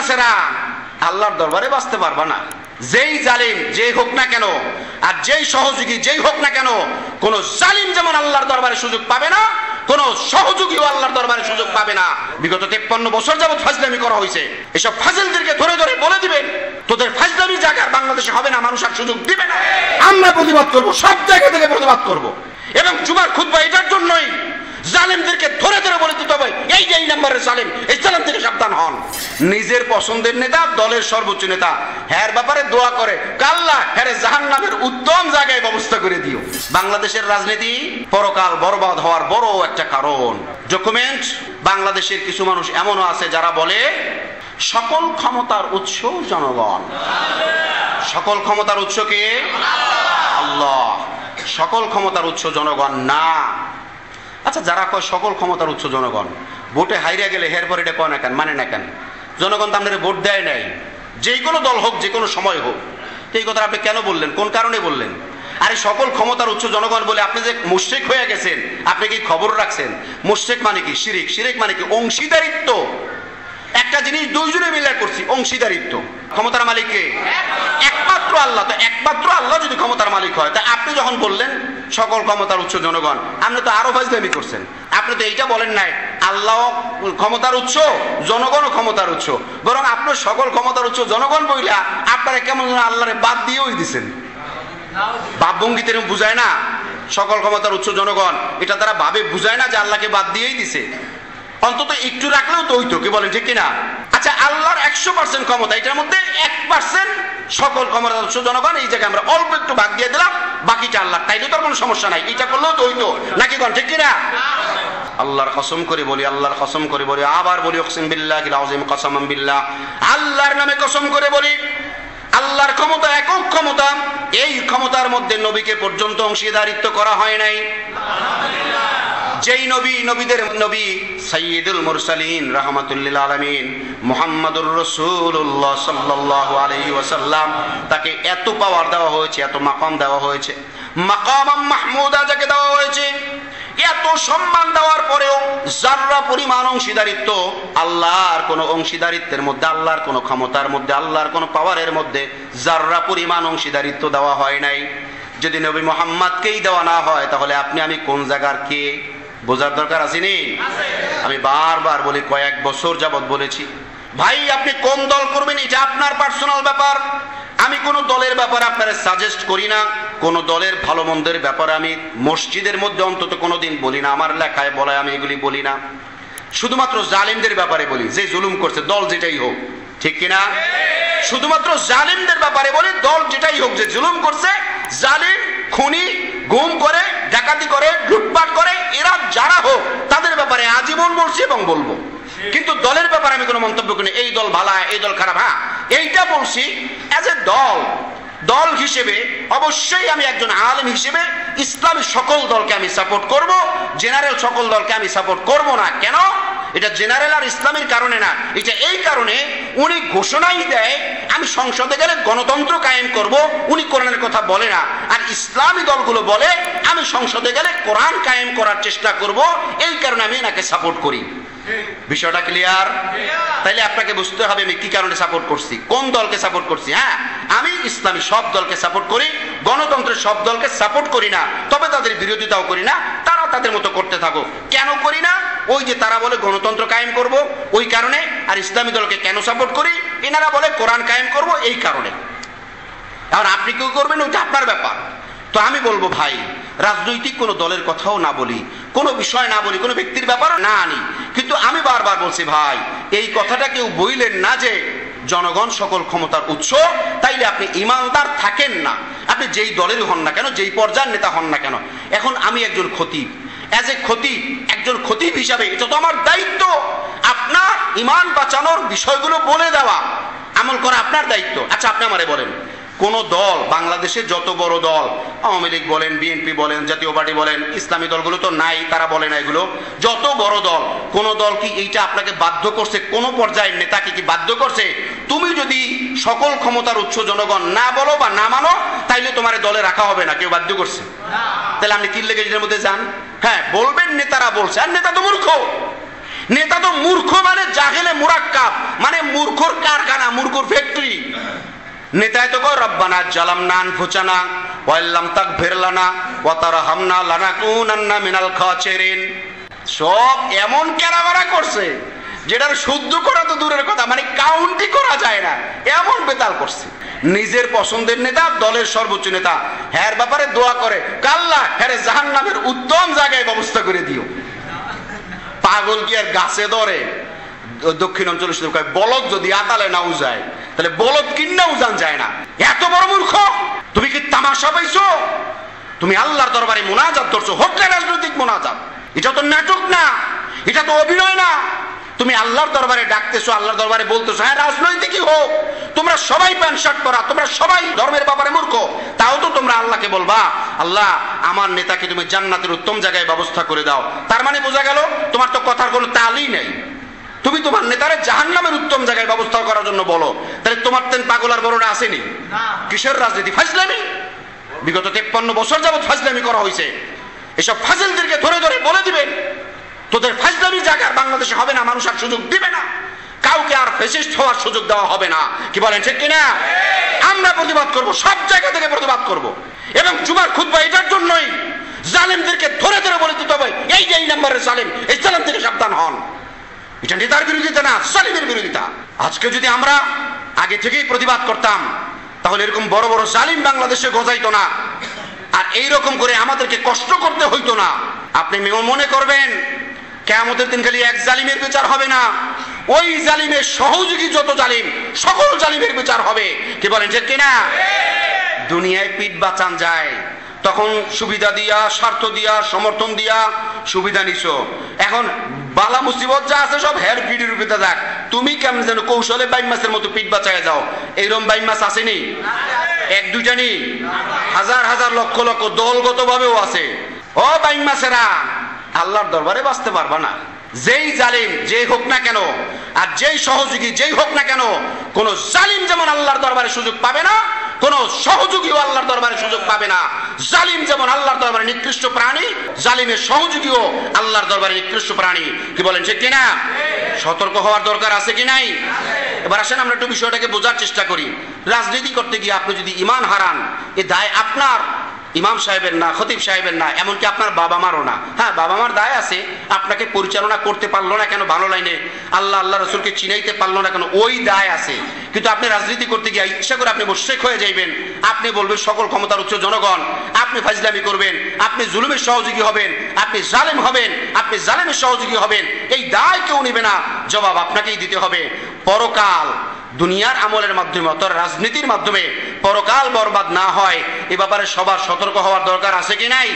সন্ন্যাসীরা আল্লাহর দরবারে বাঁচতে পারবা না। যেই জালিম যেই হোক না কেন, আর যেই সহযোগী যেই হোক না কেন, কোন জালিম যেমন আল্লাহর দরবারে সুযোগ পাবে না, কোন সহযোগীও আল্লাহর দরবারে সুযোগ পাবে না। বিগত 53 বছর যাবত ফাজলামি করা হয়েছে। এসব ফাজিলদেরকে ধরে ধরে বলে দিবেন তোদের ফাজলামি জায়গা বাংলাদেশে হবে না, মানুষ আর সুযোগ দিবে না। আমরা প্রতিবাদ করব, সব জায়গা থেকে প্রতিবাদ করব। এবং জুমার খুতবা এটার জন্যই জালেমদেরকে ধরে ধরে বলে দিতে হবে এই যে এই নাম্বারের জালেম, এই জালেম থেকে সাবধান হন। নিজের পছন্দের নেতা, দলের সর্বোচ্চ নেতা, হ্যার ব্যাপারে দোয়া করে আল্লাহ হ্যাঁ জাহান্নামের উত্তম জায়গায় ব্যবস্থা করে দিও। বাংলাদেশের রাজনীতি পরকাল বরবাদ হওয়ার বড় একটা কারণ। ডকুমেন্ট বাংলাদেশের কিছু মানুষ এমনও আছে যারা বলে সকল ক্ষমতার উৎস জনগণ। সকল ক্ষমতার উৎস কে? আল্লাহ। সকল ক্ষমতার উৎস জনগণ না। আচ্ছা, যারা কয় সকল ক্ষমতার উৎস জনগণ, ভোটে হাইরা গেলে হের পর এটা কয় না কেন, মানে না কেন? জনগণ তো আপনাদের ভোট দেয় নাই, যে কোনো দল হোক, যে কোনো সময় হোক। এই কথা আপনি কেন বললেন, কোন কারণে বললেন? আরে সকল ক্ষমতার উৎস জনগণ বলে আপনি যে মুশরিক হয়ে গেছেন, আপনি কি খবর রাখছেন? মুশরিক মানে কি? শিরিক। শিরিক মানে কি? অংশীদারিত্ব। একটা জিনিস দুইজনে মিলে করছি, অংশীদারিত্ব। ক্ষমতার মালিক কে? একমাত্র আল্লাহ। তো একমাত্র আল্লাহ যদি ক্ষমতার মালিক হয়, তা আপনি যখন বললেন সকল ক্ষমতার উৎস জনগণ, আপনি তো আরো ফাজলামি করছেন। আপনি তো এইটা বলেন নাই আল্লাহ ক্ষমতার উৎস, জনগণও ক্ষমতার উৎস, বরং আপনার সকল ক্ষমতার উৎস জনগণ বইলা আপনারা কেমন আল্লাহরে বাদ দিয়েই দিছেন। বাপ ভঙ্গিতে বুঝায় না সকল ক্ষমতার উৎস জনগণ, এটা তারা ভাবে বুঝায় না যে আল্লাহকে বাদ দিয়েই দিছে। অন্তত একটু রাখলেও তো হইতো, কি বলেন, ঠিক কিনা? আচ্ছা, আল্লাহর 100% ক্ষমতা, এটার মধ্যে 1% সকল ক্ষমতার উৎস জনগণ, এই জায়গায় আমরা অল্প একটু ভাগ দিয়ে দিলাম, বাকিটা আল্লাহ, তাইলে তো কোনো সমস্যা নাই। এটা করলেও তো হইতো, নাকি কোন, ঠিক কিনা? আল্লাহর কসম করে বলি, আল্লাহর কসম করে বলি, আবার বলি উকসিম বিল্লাহিল আযীম কসমান বিল্লাহ, আল্লাহর নামে কসম করে বলি, আল্লাহর ক্ষমতা একক ক্ষমতা। এই ক্ষমতার মধ্যে নবীকে পর্যন্ত অংশীদারিত্ব করা হয় নাই। যেই নবী, নবীদের নবী সাইয়্যিদুল মুরসালিন রাহমাতুল লিল আলামিন মুহাম্মাদুর রাসূলুল্লাহ সাল্লাল্লাহু আলাইহি ওয়াসাল্লাম, তাকে এত পাওয়ার দেওয়া হয়েছে, এত মাকাম দেওয়া হয়েছে, মাকাম মাহমুদা যাকে দেওয়া হয়েছে, এত সম্মান দেওয়ার পরেও যাররা পরিমাণ অংশীদারিত্ব, আল্লাহর কোন অংশীদারিত্বের মধ্যে, আল্লাহর কোন ক্ষমতার মধ্যে, আল্লাহর কোন পাওয়ারের মধ্যে যাররা পরিমাণ অংশীদারিত্ব দেওয়া হয় নাই। যদি নবী মুহাম্মদকেই দেওয়া না হয়, তাহলে আপনি আমি কোন জায়গার কে বোঝার দরকার আসেনি? আমি বারবার বলি, কয়েক বছর যাবত বলেছি, ভাই আপনি কোন দল করবেন এটা আপনার পার্সোনাল ব্যাপার। আমি কোন দলের ব্যাপারে আপনারা সাজেস্ট করি না, কোন দলের ভালো মন্দের ব্যাপারে আমি মসজিদের মধ্যে অন্তত কোনোদিন বলি না, আমার লেখায় বলায় আমি এগুলি বলি না। শুধুমাত্র জালিমদের ব্যাপারে বলি, যে জুলুম করছে, দল যেটাই হোক, ঠিক কিনা? শুধুমাত্র জালিমদের ব্যাপারে বলি, দল যেটাই হোক, যে জুলুম করছে, জালিম, খুনি, গুম করে, ডাকাতি করে, লুটপাট করে, এরা যারা হোক তাদের ব্যাপারে আজীবন বলছি এবং বলবো। কিন্তু দলের ব্যাপারে আমি কোনো মন্তব্য করি, এই দল ভালো, এই দল খারাপ। হ্যাঁ, এইটা বলছি এজ এ দল হিসেবে অবশ্যই আমি একজন আলেম হিসেবে ইসলামী সকল দলকে আমি সাপোর্ট করব, জেনারেল সকল দলকে আমি সাপোর্ট করব না। কেন? এটা জেনারেল আর ইসলামের কারণে না, এটা এই কারণে উনি ঘোষণাই দেয় আমি সংসদে গেলে গণতন্ত্র কায়েম করব, উনি কোরআনের কথা বলে না। আর ইসলামী দলগুলো বলে আমি সংসদে গেলে কোরআন কায়েম করার চেষ্টা করব, এই কারণে আমি এনাকে সাপোর্ট করি। বিষয়টা ক্লিয়ার? তাইলে আপনাকে বুঝতে হবে আমি কি কারণে সাপোর্ট করছি, কোন দলকে সাপোর্ট করছি। হ্যাঁ, আমি ইসলামী সব দলকে সাপোর্ট করি, গণতন্ত্রের সব দলকে সাপোর্ট করি না, তবে তাদের বিরোধিতাও করি না। তারা তাদের মতো করতে থাকো। কেন করি না? ওই যে তারা বলে গণতন্ত্র কায়েম করব, ওই কারণে। আর ইসলামী দলকে কেন সাপোর্ট করি? এনারা বলে কোরআন কায়েম করব, এই কারণে। আর আপনি কেউ করবেন, ওইটা আপনার ব্যাপার। তো আমি বলবো ভাই, রাজনৈতিক কোনো দলের কথাও না বলি, কোনো বিষয় না বলি, কোনো ব্যক্তির ব্যাপার না আনি। কিন্তু আমি বারবার বলছি ভাই, এই কথাটা কেউ বইলেন না যে জনগণ সকল ক্ষমতার উৎস, তাইলে আপনি ইমানদার থাকেন না, আপনি যেই দলেরই হন না কেন, যেই পর্যায়ের নেতা হন না কেন। এখন আমি একজন খতিব, এজ এ খতিব, একজন খতিব হিসাবে এটা তো আমার দায়িত্ব আপনার ইমান বাঁচানোর বিষয়গুলো বলে দেওয়া, আমল করা আপনার দায়িত্ব। আচ্ছা, আপনি আমারে বলেন, কোন দল, বাংলাদেশে যত বড় দল, আওয়ামী লীগ বলেন, বিএনপি বলেন, জাতীয় পার্টি বলেন, ইসলামী দলগুলো তো নাই, তারা বলে না এগুলো, যত বড় দল, কোন দল কি এইটা আপনাকে বাধ্য করছে? কোন পর্যায়ের নেতাকে কি বাধ্য করছে তুমি যদি সকল ক্ষমতার উৎস জনগণ না বলো বা না মানো, তাইলে তোমার দলে রাখা হবে না? কেউ বাধ্য করছে? তাহলে আপনি কি লেগে এটার মধ্যে যান? হ্যাঁ, বলবেন নেতারা বলছে, আর নেতা তো মূর্খ। নেতা তো মূর্খ, মানে জাহেলে মুরাক্কাব, মানে মূর্খর কারখানা, মূর্খর ফ্যাক্টরি। নেতায় তো কয় রব্বানা জালামনা আনফুসানা ওয়া ইল্লাম তাগফির লানা ওয়া তারহামনা লানাকুনান্না মিনাল খাসিরিন। সব এমন কেরামারা করছে যেটার শুদ্ধ করা তো দূরের কথা, মানে কাউন্টই করা যায় না, এমন বেতাল করছে। নিজের পছন্দের নেতা, দলের সর্বোচ্চ নেতা, হ্যার ব্যাপারে দোয়া করে কাল্লা হ্যারে জাহান্নামের উত্তম জায়গায় ব্যবস্থা করে দিও। পাগল কি আর গাছে ধরে? দক্ষিণ অঞ্চলে শুধু কয় বলদ যদি আতালে নাও যায় তাহলে বলদ কিন্না উজান যায় না। এত বড় মূর্খ! তুমি কি তামাশা পাইছো? তুমি আল্লাহর দরবারে মুনাজাত করছো, হোকটা রাজনৈতিক মুনাজাত, এটা তো নাটক না, এটা তো অভিনয় না। তুমি আল্লাহর দরবারে ডাকতেছো, আল্লাহর দরবারে বলতেছো হ্যাঁ রাজনৈতিকই হোক, তোমরা সবাই প্যান্ট শার্ট পরা, তোমরা সবাই ধর্মের ব্যাপারে মূর্খ, তাও তো তোমরা আল্লাহকে বলবা আল্লাহ আমার নেতাকে তুমি জান্নাতের উত্তম জায়গায় ব্যবস্থা করে দাও। তার মানে বোঝা গেল তোমার তো কথার কোনো তালই নেই। তুমি তোমার নেতারে জাহান্নামের উত্তম জায়গায় ব্যবস্থা করার জন্য বলো, তাহলে তোমার তেন পাগলার বড়টা আসেনি? কিসের রাজনীতি? ফাজলামি। বিগত 53 বছর যাবৎ ফাজলামি করা হয়েছে। এসব ফাজিলদেরকে ধরে ধরে বলে দিবেন তোদের ফাজলামি জায়গার বাংলাদেশে হবে না, মানুষ আর সুযোগ দিবে না, কাউকে আর ফ্যাসিস্ট হওয়ার সুযোগ দেওয়া হবে না। কি বলেন ঠিক কিনা? আমরা প্রতিবাদ করব, সব জায়গা থেকে প্রতিবাদ করব, এবং জুমার খুতবা এটার জন্যই জালেমদেরকে ধরে ধরে বলে দিতে হবে এই যে এই নাম্বারের জালেম, এই জালেম থেকে সাবধান হন। এটা নেতার বিরোধিতা না, জালিমের বিরোধিতা। আজকে যদি আমরা আগে থেকেই প্রতিবাদ করতাম তাহলে এরকম বড় বড় জালিম বাংলাদেশে গজাইতো না, আর এইরকম করে আমাদেরকে কষ্ট করতে হইতো না। আপনি মনে করবেন কিয়ামতের দিন খালি এক জালিমের বিচার হবে না, ওই জালিমের সহযোগী যত জালিম সকল জালিমের বিচার হবে। কি বলেন ঠিক কিনা? দুনিয়ায় পিঠ বাঁচান যায়, তখন সুবিধা দিয়া, স্বার্থ দিয়া, সমর্থন দিয়া সুবিধা নিছো। এখন বালা মুসিবত যা আছে সব হের পিঠের উপরে যাক, তুমি কেমন যেন কৌশলে বাইম মাছের মতো পিঠ বাঁচায় যাও। এইরকম বাইম মাছ আসেনি, এক দুইটা নি, হাজার হাজার লক্ষ লক্ষ দলগত ভাবেও আছে। ও বাইম মাছেরা, আল্লাহর দরবারে বাঁচতে পারবা না। যেই জালিম যেই হোক না কেন, আর যেই সহযোগী যেই হোক না কেন, কোন জালিম যেমন আল্লাহর দরবারে সুযোগ পাবে না, কোন সহযোগীও আল্লাহর দরবারে সুযোগ পাবে না। জালিম যেমন আল্লাহর দরবারে নিকৃষ্ট প্রাণী, জালিমের সহযোগীও আল্লাহর দরবারে নিকৃষ্ট প্রাণী। কি বলেন ঠিক কিনা? সতর্ক হওয়ার দরকার আছে কি নাই? এবার আসেন আমরা একটু বিষয়টাকে বোঝার চেষ্টা করি। রাজনীতি করতে গিয়ে আপনি যদি ঈমান হারান, এ দায় আপনার, ইমাম সাহেবের না, খতিব সাহেবের না, এমনকি আপনার বাবা মারও না। হ্যাঁ, বাবা মার দায় আছে, আপনাকে পরিচালনা করতে পারলো না কেন ভালো লাইনে, আল্লাহ রসুলকে চিনাইতে পারলো না কেন, ওই দায় আছে। কিন্তু আপনি রাজনীতি করতে গিয়ে ইচ্ছা করে আপনি মুশরিক হয়ে যাইবেন, আপনি বলবেন সকল ক্ষমতার উচ্চ জনগণ, আপনি ফাজলামি করবেন, আপনি জুলুমের সহযোগী হবেন, আপনি জালেম হবেন, আপনি জালেমের সহযোগী হবেন, এই দায় কেউ নিবে না, জবাব আপনাকেই দিতে হবে। পরকাল দুনিয়ার আমলের মাধ্যমে অথবা রাজনীতির মাধ্যমে পরকাল বরবাদ না হয়, এ ব্যাপারে সবার সতর্ক হওয়ার দরকার আছে কি নাই?